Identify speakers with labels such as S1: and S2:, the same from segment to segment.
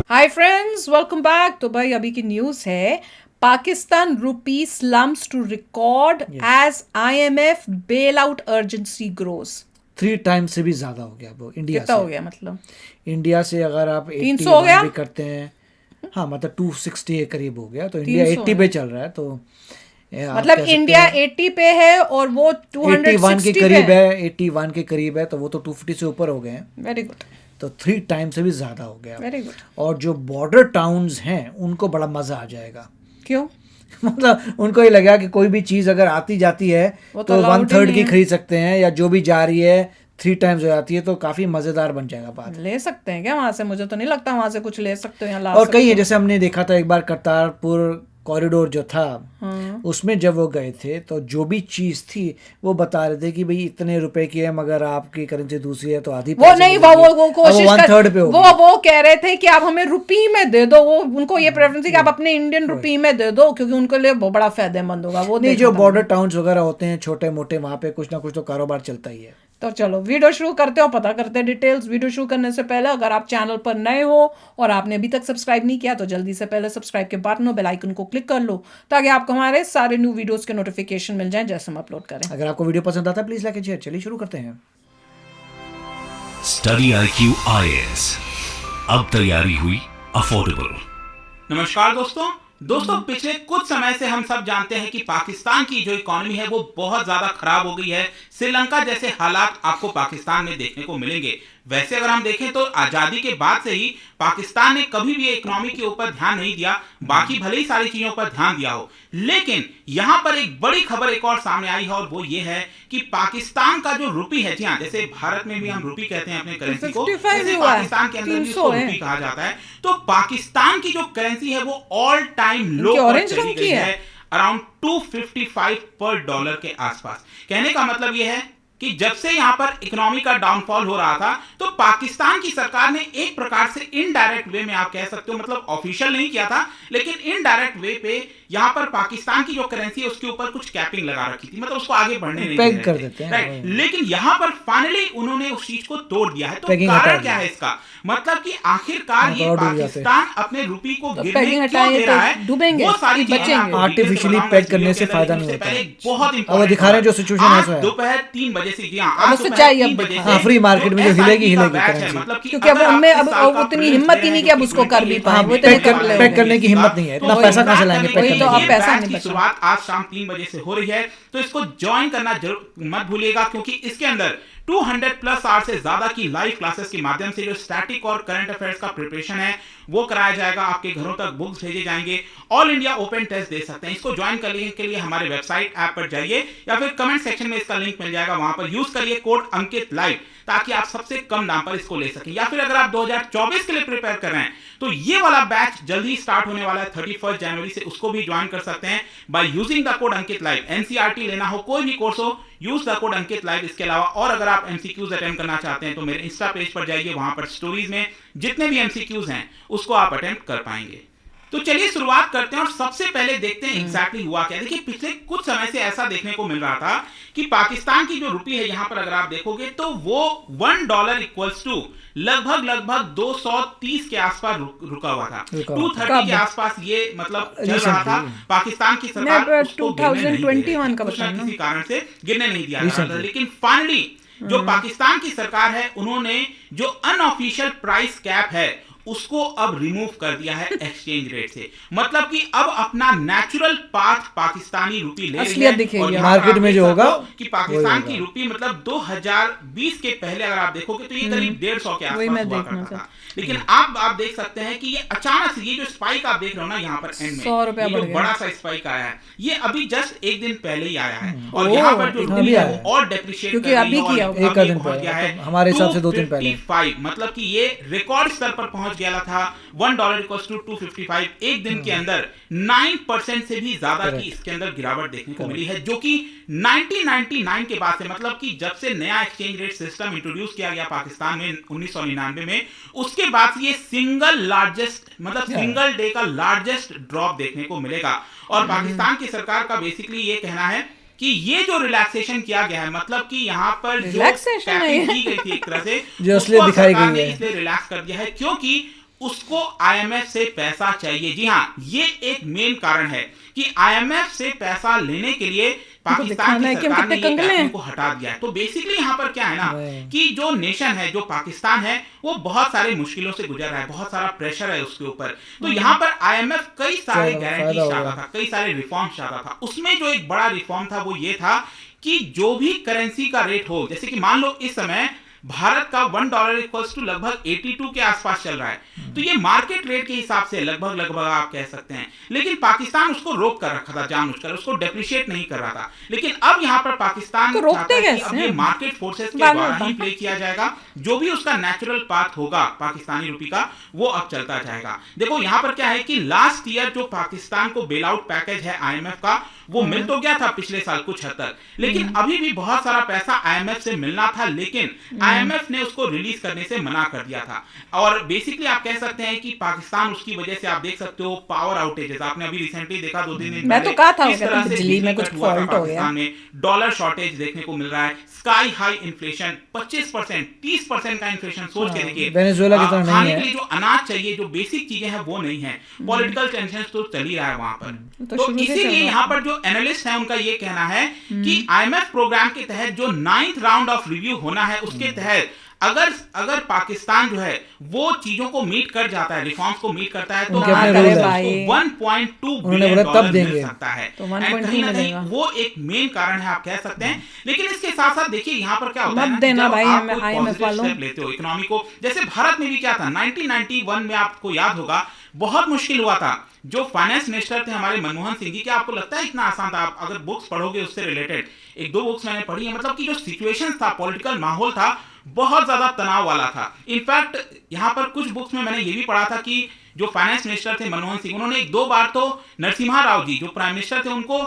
S1: Hi friends, welcome back. तो भाई अभी की न्यूज़ है, Pakistan rupee slumps to record as IMF bail out urgency grows.
S2: 3 times से भी ज़्यादा हो गया वो इंडिया
S1: कितना
S2: से।
S1: हो गया मतलब?
S2: इंडिया से अगर आप
S1: 300 हो
S2: 81
S1: गया?
S2: भी करते हैं, हाँ मतलब 260 के करीब हो गया। तो इंडिया 80 पे चल रहा है, तो आप
S1: मतलब
S2: कह सकते
S1: इंडिया
S2: हैं
S1: 80 पे है और वो
S2: 81 के
S1: 260 पे
S2: करीब
S1: है।
S2: है, 81 के करीब है, तो वो तो 250 से ऊपर हो गए हैं।
S1: वेरी गुड,
S2: तो 3 टाइम्स से भी ज़्यादा हो गया।
S1: Very good.
S2: और जो बॉर्डर टाउन्स हैं उनको बड़ा मज़ा आ जाएगा।
S1: क्यों?
S2: मतलब उनको ये लगा कि कोई भी चीज़ अगर आती जाती है
S1: वो
S2: तो
S1: allowed ही
S2: 1/3
S1: नहीं
S2: की
S1: है।
S2: खरीद सकते हैं, या जो भी जा रही है 3 टाइम्स हो जाती है, तो काफ़ी मज़ेदार बन जाएगा बात।
S1: ले सकते हैं क्या वहां से? मुझे तो नहीं लगता वहां से कुछ ले सकते हो, यहाँ ला
S2: और
S1: सकते
S2: कई है,
S1: हो।
S2: जैसे हमने देखा था एक बार करतारपुर कॉरिडोर जो था,
S1: हाँ।
S2: उसमें जब वो गए थे तो जो भी चीज़ थी वो बता रहे थे कि भाई इतने रुपए की है, मगर आपकी करेंसी दूसरी है तो आधी
S1: वो
S2: पैसे
S1: नहीं,
S2: मिलेगी।
S1: वो कोशिश
S2: अब 1/3 पे हो गई।
S1: वो कह रहे थे कि आप हमें रुपी में दे दो। वो उनको ये प्रेफरेंस थी कि आप अपने इंडियन रुपी में दे दो, क्योंकि उनके लिए बहुत बड़ा फायदेमंद होगा। वो
S2: नहीं,
S1: देखा
S2: जो
S1: था
S2: बॉर्डर
S1: मैंने।
S2: टाउन्स वगैरह होते हैं छोटे मोटे, वहाँ पे कुछ ना कुछ तो कारोबार चलता ही है।
S1: तो चलो वीडियो शुरू करते हो, पता करते हैं डिटेल्स। वीडियो शुरू करने से पहले अगर आप चैनल पर नए हो और आपने अभी तक सब्सक्राइब नहीं किया तो जल्दी से पहले सब्सक्राइब के बटन और बेल आइकन को क्लिक कर लो, ताकि आपको हमारे सारे न्यू वीडियोस के नोटिफिकेशन मिल जाएं जैसे हम अपलोड करें।
S2: अगर आपको वीडियो पसंद आता है प्लीज़ लाइक एंड शेयर। चलिए शुरू करते हैं।
S3: स्टडी IQ IAS, अब तैयारी हुई अफोर्डेबल।
S4: नमस्कार दोस्तों, पिछले कुछ समय से हम सब जानते हैं कि पाकिस्तान की जो इकोनॉमी है वो बहुत ज्यादा खराब हो गई है। श्रीलंका जैसे हालात आपको पाकिस्तान में देखने को मिलेंगे। वैसे अगर हम देखें तो आजादी के बाद से ही पाकिस्तान ने कभी भी इकोनॉमी के ऊपर ध्यान नहीं दिया, बाकी भले ही सारी चीजों पर ध्यान दिया हो। लेकिन यहां पर एक बड़ी खबर एक और सामने आई है, और वो ये है कि पाकिस्तान का जो रुपी है, जी हाँ, जैसे भारत में भी हम रुपी कहते हैं अपने करेंसी को,
S1: 55
S4: वैसे
S1: हुआ है,
S4: पाकिस्तान के अंदर भी
S1: 300
S4: उसको
S1: है।
S4: रुपी कहा जाता है। तो पाकिस्तान की जो करेंसी है वो ऑल टाइम लो पर
S1: ऑरेंज
S4: चली
S1: रंग
S4: गई
S1: की
S4: है, अराउंड 255 पर डॉलर के आसपास। कहने का मतलब यह है कि जब से यहां पर इकोनॉमी का डाउनफॉल हो रहा था, तो पाकिस्तान की सरकार ने एक प्रकार से इनडायरेक्ट वे में, आप कह सकते हो, मतलब ऑफिशियल नहीं किया था, लेकिन इनडायरेक्ट वे पे यहां पर पाकिस्तान की जो करेंसी है उसके ऊपर कुछ कैपिंग लगा रखी थी, मतलब उसको आगे बढ़ने नहीं
S2: पेग
S4: दे रहे
S2: कर
S4: थे,
S2: देते हैं,
S4: राइट। लेकिन यहां पर फाइनली उन्होंने उस चीज को तोड़ दिया है। तो
S2: पेगिंग हटा
S4: कारण
S2: दिया।
S4: क्या है इसका? मतलब कि आखिरकार ये
S2: और डूब जाते।
S4: पाकिस्तान अपने रुपी को
S1: तो
S4: गिरने
S1: पेगिंग
S4: क्यों
S1: हटाए
S4: दे
S1: तो
S4: रहा है,
S1: डूबेंगे
S4: वो सारी
S1: कि
S4: चीजें
S1: बचेंगे?
S4: आपको
S2: आर्टिफिशियली
S4: बताऊंगा
S2: पैक
S4: इस
S2: करने
S4: वीडियो
S2: से
S4: के
S2: फायदा
S4: अंदर।
S2: नहीं
S4: उससे
S2: होता
S4: पहले
S2: है।
S4: बहुत
S2: अब वो दिखा रहे हैं जो सिचुएशन है
S4: आज
S2: ऐसा है।
S4: दोपहर 3 बजे से, जी हाँ,
S1: अब
S4: आज
S1: उससे
S4: दोपहर
S1: चाहिए
S4: 3
S1: अब
S4: बजे
S1: दिखा।
S4: से
S2: हाँ, फ्री मार्केट में जो
S4: SIP
S2: हिलेगी
S4: का
S2: हिलेगी
S4: बैच है,
S2: करेंसी।
S4: मतलब कि
S1: क्योंकि अब
S4: अगर
S1: उनमें
S4: आप
S1: अब
S4: इस साल का
S1: उतनी
S4: प्रीमियम
S1: हिम्मत
S4: दे
S1: ही
S4: रहे
S1: नहीं
S4: हैं
S1: कि अब
S4: जो
S1: उसको कर भी
S4: 28
S1: पाए। वो
S4: में
S1: इतने
S2: पैक
S1: कर ले
S2: पैक करने की हिम्मत नहीं है, इतना
S4: तो
S2: पैसा कहाँ से
S4: बात
S2: लाएंगे
S4: करने
S2: पैक
S4: के
S1: वही तो,
S4: लिए
S2: करने
S1: अब
S2: के
S4: ये
S1: पैसा
S4: बैच
S1: नहीं
S4: की
S1: बचा।
S4: शुरुआत आज शाम 3 बजे से हो रही है, तो इसको ज्वाइन करना जरूर मत भूलिएगा, क्योंकि इसके अंदर 200+ आवर से ज्यादा की लाइव क्लासेस के माध्यम से जो स्टैटिक और करंट अफेयर्स का प्रिपरेशन है वो कराया जाएगा। आपके घरों तक बुक्स भेजे जाएंगे। ऑल इंडिया ओपन टेस्ट दे सकते हैं। इसको ज्वाइन करने के लिए हमारे वेबसाइट ऐप पर जाइए, या फिर कमेंट सेक्शन में इसका लिंक मिल जाएगा, वहां पर यूज करिए कोड अंकित लाइव, ताकि आप सबसे कम दाम पर इसको ले सकें। या फिर अगर आप 2024 के लिए प्रिपेयर कर रहे हैं तो ये वाला बैच जल्दी स्टार्ट होने वाला है 31 जनवरी से, उसको भी ज्वाइन कर सकते हैं by using the code Ankit live. NCERT लेना हो, कोई भी कोर्स हो, use the code Ankit live. इसके अलावा और अगर आप एमसीक्यूज अटेंड करना चाहते हैं तो मेरे इंस्टा पेज पर जाइए, वहां पर स्टोरीज में जितने भी एमसीक्यूज हैं उसको आप अटेंड कर पाएंगे। तो चलिए शुरुआत करते हैं और सबसे पहले देखते हैं एग्जैक्टली हुआ क्या। देखिए, पिछले कुछ समय से ऐसा देखने को मिल रहा था कि पाकिस्तान की जो रुपी है, यहां पर अगर आप देखोगे तो वो $1 इक्वल्स टू लगभग 230 के आसपास रुका हुआ था। 230 के आसपास ये मतलब चल रहा था। पाकिस्तान की सरकार उसको
S1: 2021 का
S4: कुछ ना
S1: बताना।
S4: किसी कारण से गिरने नहीं दिया जा रहा था। लेकिन फाइनली जो पाकिस्तान की सरकार है, उन्होंने जो अनऑफिशियल प्राइस कैप है उसको अब रिमूव कर दिया है एक्सचेंज रेट से। मतलब कि अब अपना नेचुरल पाथ पाकिस्तानी रुपी ले रही
S1: असलियत
S4: है।
S1: दिखेगी।
S4: और यहाँ
S2: मार्केट
S4: पर आप
S2: में
S4: देख
S2: जो
S4: सकते
S2: होगा,
S4: हो कि पाकिस्तान
S2: वही
S4: की
S2: होगा।
S4: रुपी मतलब 2020 के पहले अगर आप देखोगे तो ये करीब 150 के
S1: वही मैं
S4: आसपास हुआ
S1: देखना
S4: करता
S1: था।
S4: था। लेकिन आप देख सकते हैं कि ये अचानक से ये जो स्पाइक आप देख रहे हो ना यहाँ पर एंड में,
S1: 100 रुपया
S4: ये जो
S1: बढ़ गया।
S4: बड़ा सा स्पाइक आया है, ये अभी जस्ट एक दिन पहले ही आया है। और
S1: ओह,
S4: यहाँ पर जो
S1: अभी
S4: रुपी है
S2: आया है।
S4: वो और डेप्रिशिएट
S1: क्योंकि
S4: कर रही
S1: अभी
S4: है, और
S1: किया
S4: अब
S2: एक
S4: ये
S2: दिन
S4: पहुंच
S2: पहले,
S4: गया है
S2: मतलब हमारे हिसाब से 2 दिन पहले।
S4: 255, मतलब कि ये रिकॉर्ड स्तर पर पहुंच गया था। $1 इक्वल्स टू 255। एक दिन के अंदर 9% से भी ज्यादा की इसके अंदर गिरावट देखने को मिली है, जो कि 1999 के बाद से, मतलब कि जब से नया एक्सचेंज रेट सिस्टम इंट्रोड्यूस किया गया पाकिस्तान में 1999 में, उसके बाद से ये सिंगल लार्जेस्ट, मतलब सिंगल डे का लार्जेस्ट ड्रॉप देखने को मिलेगा। और पाकिस्तान की सरकार का बेसिकली ये कहना है कि ये जो रिलैक्सेशन किया गया है, मतलब कि यहाँ पर जो
S1: Relaxation है
S4: कैपिंग
S1: ये।
S4: की गई थी एक तरह से,
S2: जो असलियत
S4: उसको
S2: दिखाई
S4: सरकार
S2: गई
S4: ने
S2: है।
S4: इसलिए रिलैक्स कर दिया है, क्योंकि उसको आईएमएफ से पैसा चाहिए। जी हाँ, ये एक मेन कारण है कि आईएमएफ से पैसा लेने के लिए पाकिस्तान की सरकार ने ये कैपिंग को हटा दिया है। तो बेसिकली यहाँ पर क्या है ना कि जो नेशन है, जो पाकिस्तान है, वो बहुत सारे मुश्किलों से गुजर रहा है, बहुत सारा प्रेशर है उसके ऊपर। तो यहाँ पर आईएमएफ कई सारे गारंटी चाहता था, कई सारे रिफॉर्म चाहता था। उसमें जो एक बड़ा रिफॉर्म था वो ये था कि जो भी करेंसी का रेट हो, जैसे कि मान लो इस समय भारत का $1 इक्वल्स टू लगभग 82 के आसपास चल रहा है, तो ये मार्केट रेट के हिसाब से लगभग आप कह सकते हैं। लेकिन पाकिस्तान उसको रोक कर रखा था, जानबूझकर उसको डेप्रिशिएट नहीं कर रहा था। लेकिन अब यहाँ पर पाकिस्तान
S1: तो
S4: चाहता है कि अब ये मार्केट फोर्सेस के द्वारा ही प्ले किया जाएगा। जो भी उसका नेचुरल पाथ होगा पाकिस्तानी रुपये का, वो अब चलता जाएगा। देखो यहाँ पर क्या है कि लास्ट ईयर जो पाकिस्तान को बेल आउट पैकेज है आईएमएफ का, वो मिल तो गया था पिछले साल कुछ हद तक, लेकिन अभी भी बहुत सारा पैसा आईएमएफ से मिलना था, लेकिन आईएमएफ ने उसको रिलीज करने से मना कर दिया था। और बेसिकली आप कह सकते हैं कि पाकिस्तान उसकी वजह से, आप देख सकते हो पावर आउटेजेस, आपने अभी रिसेंटली देखा 2-3 दिन
S1: मैं तो कहा था
S4: इस तरह से
S1: बिजली में कुछ फॉल्ट हो गया,
S4: डॉलर शॉर्टेज देखने को मिल रहा है, स्काई हाई इन्फ्लेशन 25%, 30% का इन्फ्लेशन। सोच के देखिए,
S2: वेनेजुएला की तरह नहीं
S4: खाने
S2: है।
S4: के लिए जो अनाज चाहिए, जो बेसिक चीजें हैं, वो नहीं है। पॉलिटिकल टेंशन तो चल ही रहा है वहां पर। तो इसीलिए यहाँ पर जो एनालिस्ट है उनका ये कहना है कि आईएमएफ प्रोग्राम के तहत जो 9th राउंड ऑफ रिव्यू होना है, उसके तहत अगर पाकिस्तान जो है वो चीजों को मीट कर जाता है, रिफॉर्म्स को मीट करता है, तो 1.2 बिलियन डॉलर मिल सकता है।
S1: तो
S4: कहीं ना कहीं वो एक मेन कारण है, आप कह सकते हैं। लेकिन इसके साथ साथ देखिए यहाँ पर क्या होता है,
S1: मत देना भाई
S4: आप
S1: हमें आईएमएफ वालों,
S4: स्टेप लेते हो इकोनॉमी को, जैसे भारत में भी क्या था 1991 में, आपको याद होगा बहुत मुश्किल हुआ था। जो फाइनेंस मिनिस्टर थे हमारे मनमोहन सिंह जी, क्या आपको लगता है इतना आसान था? आप अगर बुक्स पढ़ोगे उससे रिलेटेड, 1-2 बुक्स मैंने पढ़ी है, मतलब कि जो सिचुएशन था, पॉलिटिकल माहौल था, बहुत ज्यादा तनाव वाला था। इनफैक्ट यहाँ पर कुछ बुक्स में मैंने ये भी पढ़ा था कि जो फाइनेंस मिनिस्टर थे मनमोहन सिंह, उन्होंने 1-2 बार तो नरसिम्हा राव जी जो प्राइम मिनिस्टर थे उनको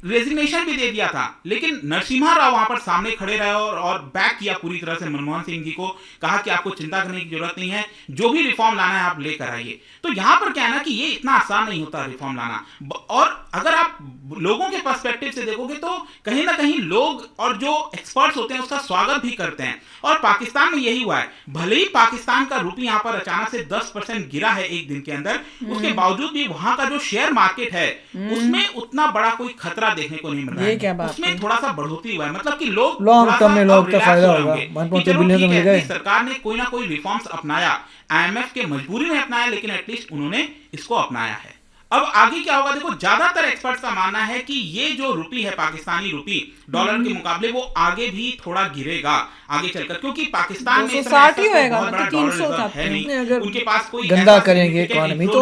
S4: रेजिग्नेशन भी दे दिया था, लेकिन नरसिम्हा राव वहां पर सामने खड़े रहे और बैक किया पूरी तरह से मनमोहन सिंह जी को, कहा कि आपको चिंता करने की जरूरत नहीं है, जो भी रिफॉर्म लाना है आप लेकर आइए। तो यहां पर क्या है ना कि ये इतना आसान नहीं होता रिफॉर्म लाना। और अगर आप लोगों के पर्सपेक्टिव से देखोगे तो कहीं ना कहीं लोग और जो एक्सपर्ट्स होते हैं उसका स्वागत भी करते हैं, और पाकिस्तान में यही हुआ है। भले ही पाकिस्तान का रुपया यहाँ पर अचानक से 10% गिरा है एक दिन के अंदर, उसके बावजूद भी वहां का जो शेयर मार्केट है उसमें उतना बड़ा कोई खतरा देखने को नहीं मिल रहा है। उसमें थोड़ा सा बढ़ोतरी हुआ है, मतलब कि लोग
S2: लॉन्ग टर्म में लोग का फायदा होगा। 1.2 बिलियन तो मिल गए।
S4: सरकार ने कोई ना कोई रिफॉर्म्स अपनाया, आईएमएफ के मजबूरी में अपनाया, लेकिन एटलीस्ट उन्होंने इसको अपनाया है। अब आगे क्या होगा, देखो ज्यादातर एक्सपर्ट्स का मानना है कि ये जो रुपी है, पाकिस्तानी रुपी डॉलर के मुकाबले, वो आगे भी थोड़ा गिरेगा आगे चलकर, क्योंकि पाकिस्तान में
S1: 260 ही होएगा,
S4: बहुत बड़ा
S1: 300
S4: डॉलर है नहीं, उनके पास कोई
S2: गंदा करेंगे इकोनॉमी तो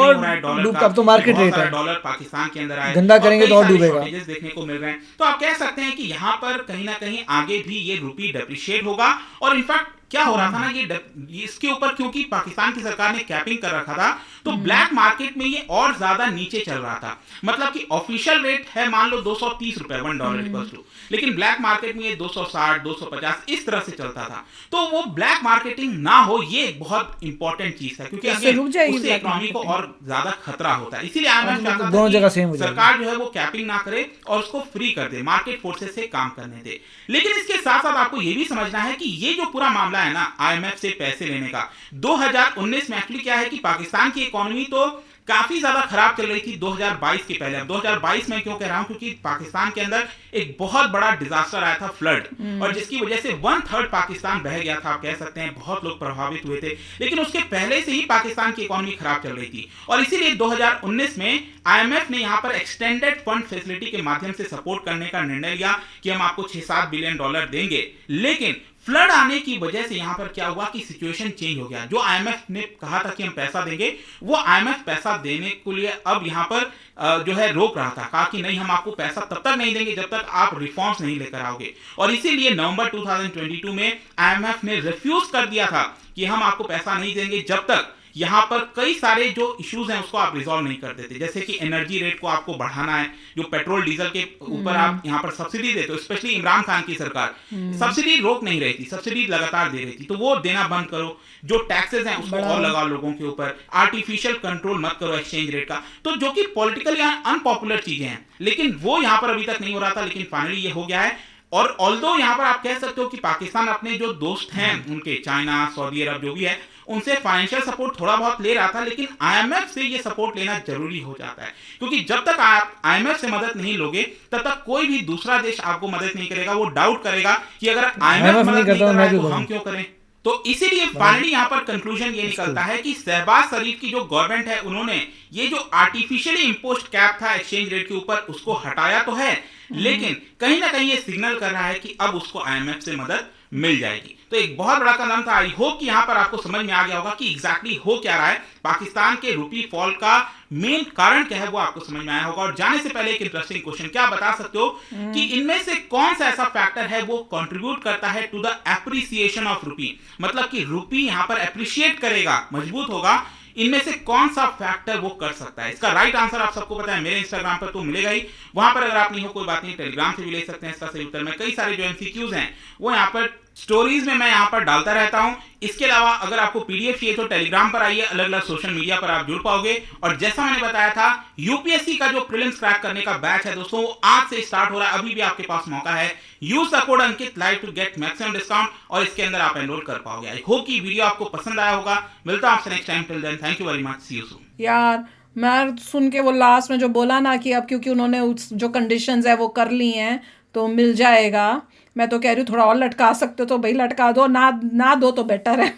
S2: अब तो मार्केट रेट है,
S4: डॉलर पाकिस्तान के अंदर आए,
S2: गंदा करेंगे तो और डूबेगा।
S4: देखने को मिल रहे हैं। तो आप कह सकते हैं कि यहाँ पर कहीं ना कहीं आगे भी ये रुपी डेप्रिशिएट होगा। और इनफैक्ट क्या हो रहा था ना, ये इसके ऊपर क्योंकि पाकिस्तान की सरकार ने कैपिंग कर रखा था, तो ब्लैक मार्केट में ये और ज्यादा नीचे चल रहा था। मतलब कि ऑफिशियल रेट है मान लो 230 रुपए $1 इक्वल्स टू, लेकिन ब्लैक मार्केट में ये 260, 250 इस तरह से चलता था। तो वो ब्लैक मार्केटिंग ना हो, ये बहुत इंपॉर्टेंट चीज है, क्योंकि उससे इकोनॉमी को और ज्यादा खतरा होता है। इसीलिए आईएमएफ
S2: दोनों जगह सेम
S4: सरकार जो है वो कैपिंग ना करे और उसको फ्री कर दे, मार्केट फोर्सेस से काम करने दे। लेकिन इसके साथ साथ आपको ये भी समझना है कि ये जो पूरा मामला है ना आईएमएफ से पैसे लेने का, 2019 में एक्चुअली क्या है कि पाकिस्तान की इकोनॉमी तो काफी ज्यादा खराब चल रही थी 2022 के पहले। अब 2022 में क्यों कह रहा हूं, क्योंकि पाकिस्तान के अंदर एक बहुत बड़ा डिजास्टर आया था, फ्लड, और जिसकी वजह से 1/3 पाकिस्तान बह गया था, आप कह सकते हैं बहुत लोग प्रभावित हुए थे। लेकिन उसके पहले से ही पाकिस्तान की इकोनॉमी खराब चल रही थी, और इसीलिए 2019 में आईएमएफ ने यहां पर एक्सटेंडेड फंड फैसिलिटी के माध्यम से सपोर्ट करने का निर्णय लिया कि हम आपको 6-7 बिलियन डॉलर देंगे। लेकिन फ्लड आने की वजह से यहां पर क्या हुआ कि सिचुएशन चेंज हो गया। जो आईएमएफ ने कहा था कि हम पैसा देंगे, वो आईएमएफ पैसा देने के लिए अब यहां पर जो है रोक रहा था, कहा कि नहीं हम आपको पैसा तब तक नहीं देंगे जब तक आप रिफॉर्म्स नहीं लेकर आओगे। और इसीलिए नवंबर 2022 में आईएमएफ ने रिफ्यूज कर दिया था कि हम आपको पैसा नहीं देंगे जब तक यहाँ पर कई सारे जो इश्यूज हैं उसको आप रिजॉल्व नहीं कर देते, जैसे कि एनर्जी रेट को आपको बढ़ाना है, जो पेट्रोल डीजल के ऊपर आप यहाँ पर सब्सिडी देते हो, स्पेशली इमरान खान की सरकार सब्सिडी रोक नहीं रही थी, सब्सिडी लगातार दे रही थी, तो वो देना बंद करो। जो टैक्सेस हैं उसको और लगाओ लोगों के ऊपर, आर्टिफिशियल कंट्रोल मत करो एक्सचेंज रेट का, तो जो कि पॉलिटिकली अनपॉपुलर चीजें हैं, लेकिन वो यहाँ पर अभी तक नहीं हो रहा था, लेकिन फाइनली ये हो गया है। और ऑल्दो यहाँ पर आप कह सकते हो कि पाकिस्तान अपने जो दोस्त हैं उनके, चाइना, सऊदी अरब जो भी है, उनसे फाइनेंशियल सपोर्ट थोड़ा बहुत ले रहा था, लेकिन आईएमएफ से ये सपोर्ट लेना जरूरी हो जाता है, क्योंकि जब तक आप आईएमएफ से मदद नहीं लोगे तब तक कोई भी दूसरा देश आपको मदद नहीं करेगा। वो डाउट करेगा कि अगर आईएमएफ मदद नहीं कर रहा है तो हम क्यों करें। तो इसीलिए फाइनली यहां पर कंक्लूजन ये निकलता है कि शहबाज शरीफ की जो गवर्नमेंट है, उन्होंने ये जो आर्टिफिशियली इंपोज्ड कैप था एक्सचेंज रेट के ऊपर, उसको हटाया तो है, लेकिन कहीं ना कहीं ये सिग्नल कर रहा है कि अब उसको आईएमएफ से मदद मिल जाएगी। तो एक बहुत बड़ा कदम था। आई होप कि यहां पर आपको समझ में आ गया होगा कि एग्जैक्टली हो क्या रहा है, पाकिस्तान के रुपी फॉल का मेन कारण क्या है वो आपको समझ में आया होगा। और जाने से पहले एक इंटरेस्टिंग क्वेश्चन, क्या बता सकते हो कि इनमें से कौन सा ऐसा फैक्टर है वो कंट्रीब्यूट करता है to the appreciation of rupee, मतलब कि रुपी यहां पर एप्रिशिएट करेगा, मजबूत होगा, इनमें से कौन सा फैक्टर वो कर सकता है? इसका राइट आंसर आप सबको पता है, मेरे इंस्टाग्राम पर तो मिलेगा ही, वहां पर अगर आप नहीं हो कोई बात नहीं, टेलीग्राम से भी ले सकते हैं इसका सही उत्तर। मैं कई सारे जो एमसीक्यूज हैं वो यहाँ पर स्टोरीज में मैं यहाँ पर डालता रहता हूं। इसके अलावा अगर आपको पीडीएफ चाहिए तो टेलीग्राम पर आइए, अलग अलग सोशल मीडिया पर आप जुड़ पाओगे। और जैसा मैंने बताया था, यूपीएससी का जो प्रीलिम्स क्रैक करने का बैच है दोस्तों, वो आज से स्टार्ट हो रहा है। अभी भी आपके पास मौका है, use the code Ankit live to get maximum discount, और इसके अंदर आप एनरोल कर पाओगे। आई होप कि वीडियो आपको पसंद आया होगा। मिलता हूं आपसे next time, till then thank you very much, see you soon.
S1: यार मैं सुन के वो लास्ट में जो बोला ना कि अब क्योंकि उन्होंने जो कंडीशंस है वो कर ली हैं तो मिल जाएगा, मैं तो कह रही हूँ थोड़ा और लटका सकते हो तो भाई लटका दो, ना दो तो बेटर है।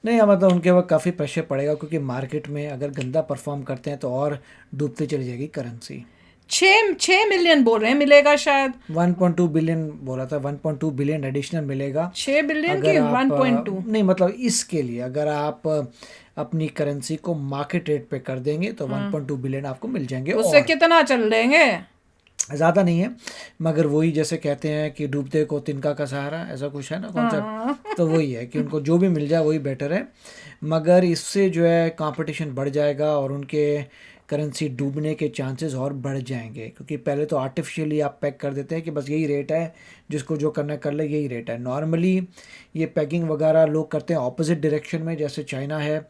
S2: नहीं, मतलब उनके वक्त काफ़ी प्रेशर पड़ेगा, क्योंकि मार्केट में अगर गंदा परफॉर्म करते हैं तो और डूबती चली जाएगी करेंसी।
S1: 6 मिलियन बोल रहे हैं मिलेगा शायद,
S2: 1.2 बिलियन बोला था, 1.2 बिलियन एडिशनल मिलेगा।
S1: 6 बिलियन
S2: अगर
S1: की
S2: आप
S1: 1.2
S2: नहीं, मतलब इसके लिए अगर आप अपनी करेंसी को मार्केट रेट पे कर देंगे तो 1.2 बिलियन आपको मिल जाएंगे।
S1: उससे
S2: और
S1: कितना चल देंगे?
S2: ज़्यादा नहीं है, मगर वही जैसे कहते हैं कि डूबते को तिनका का सहारा, ऐसा कुछ है ना कॉन्सेप्ट, तो वही है कि उनको जो भी मिल जाए वही बेटर है। मगर इससे जो है कंपटीशन बढ़ जाएगा और उनके करेंसी डूबने के चांसेस और बढ़ जाएंगे, क्योंकि पहले तो आर्टिफिशियली आप पैक कर देते हैं कि बस यही रेट है, जिसको जो करना कर ले, यही रेट है। नॉर्मली ये पैकिंग वगैरह लोग करते हैं ऑपोजिट डायरेक्शन में, जैसे चाइना है,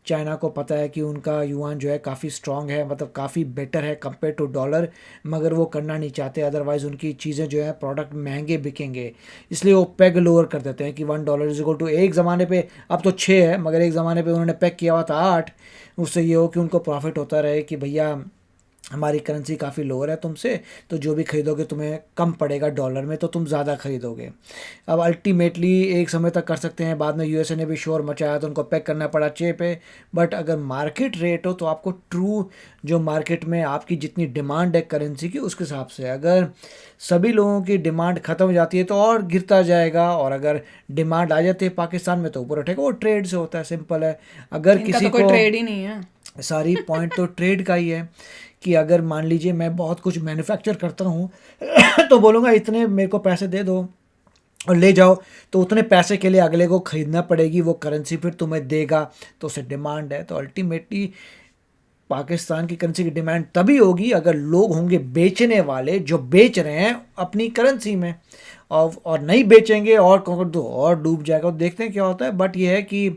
S2: चाइना को पता है कि उनका युआन जो है काफ़ी स्ट्रॉन्ग है, मतलब काफ़ी बेटर है कंपेयर टू डॉलर, मगर वो करना नहीं चाहते, अदरवाइज़ उनकी चीज़ें जो है प्रोडक्ट महंगे बिकेंगे, इसलिए वो पैग लोअर कर देते हैं कि $1 एक ज़माने पे, अब तो 6 है, मगर एक ज़माने पे उन्होंने पैक किया हुआ था 8। उससे ये हो कि उनको प्रॉफिट होता रहे कि भैया हमारी करेंसी काफ़ी लोअर है तुमसे, तो जो भी खरीदोगे तुम्हें कम पड़ेगा डॉलर में, तो तुम ज़्यादा खरीदोगे। अब अल्टीमेटली एक समय तक कर सकते हैं, बाद में यूएसए ने भी शोर मचाया तो उनको पैक करना पड़ा 6 पे। बट अगर मार्केट रेट हो तो आपको ट्रू जो मार्केट में आपकी जितनी डिमांड है करेंसी की, उसके हिसाब से अगर सभी लोगों की डिमांड ख़त्म हो जाती है तो और गिरता जाएगा, और अगर डिमांड आ जाती है पाकिस्तान में तो ऊपर उठेगा। वो ट्रेड से होता है, सिंपल है। अगर किसी
S1: कोई
S2: को
S1: ट्रेड ही नहीं है,
S2: सारी पॉइंट तो ट्रेड का ही है कि अगर मान लीजिए मैं बहुत कुछ मैन्युफैक्चर करता हूँ तो बोलूँगा इतने मेरे को पैसे दे दो और ले जाओ, तो उतने पैसे के लिए अगले को ख़रीदना पड़ेगी, वो करेंसी फिर तुम्हें देगा, तो उससे डिमांड है। तो अल्टीमेटली पाकिस्तान की करेंसी की डिमांड तभी होगी अगर लोग होंगे बेचने वाले जो बेच रहे हैं अपनी करेंसी में, और नहीं बेचेंगे और डूब जाएगा। देखते हैं क्या होता है। बट ये है कि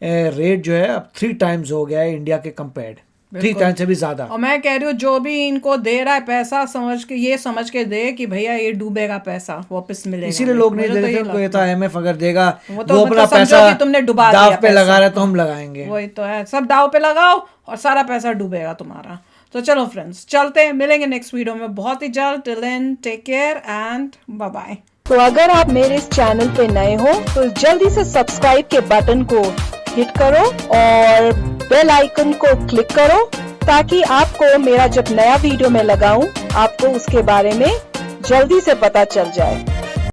S2: रेट जो है अब 3 टाइम्स हो गया है इंडिया के कंपेयर्ड, 3 टाइम्स से भी ज़्यादा।
S1: और मैं कह रही हूँ जो भी इनको दे रहा है पैसा, समझ के दे कि भैया ये डूबेगा, पैसा वापस मिलेगा।
S2: इसीलिए लोग नहीं दे रहे थे उनको। ये था IMF अगर देगा
S1: वो
S2: अपना पैसा तुमने डुबा दाव पे लगा रहा है तो हम लगाएंगे।
S1: वही तो है, सब दाव पे लगाओ और सारा पैसा डूबेगा तुम्हारा। तो चलो फ्रेंड्स, चलते हैं, मिलेंगे नेक्स्ट वीडियो में बहुत ही जल्द। Till then take care and bye bye.
S5: तो अगर आप मेरे इस चैनल पे नए हो तो जल्दी से सब्सक्राइब के बटन को हिट करो और बेल आइकन को क्लिक करो, ताकि आपको मेरा जब नया वीडियो मैं लगाऊं आपको उसके बारे में जल्दी से पता चल जाए।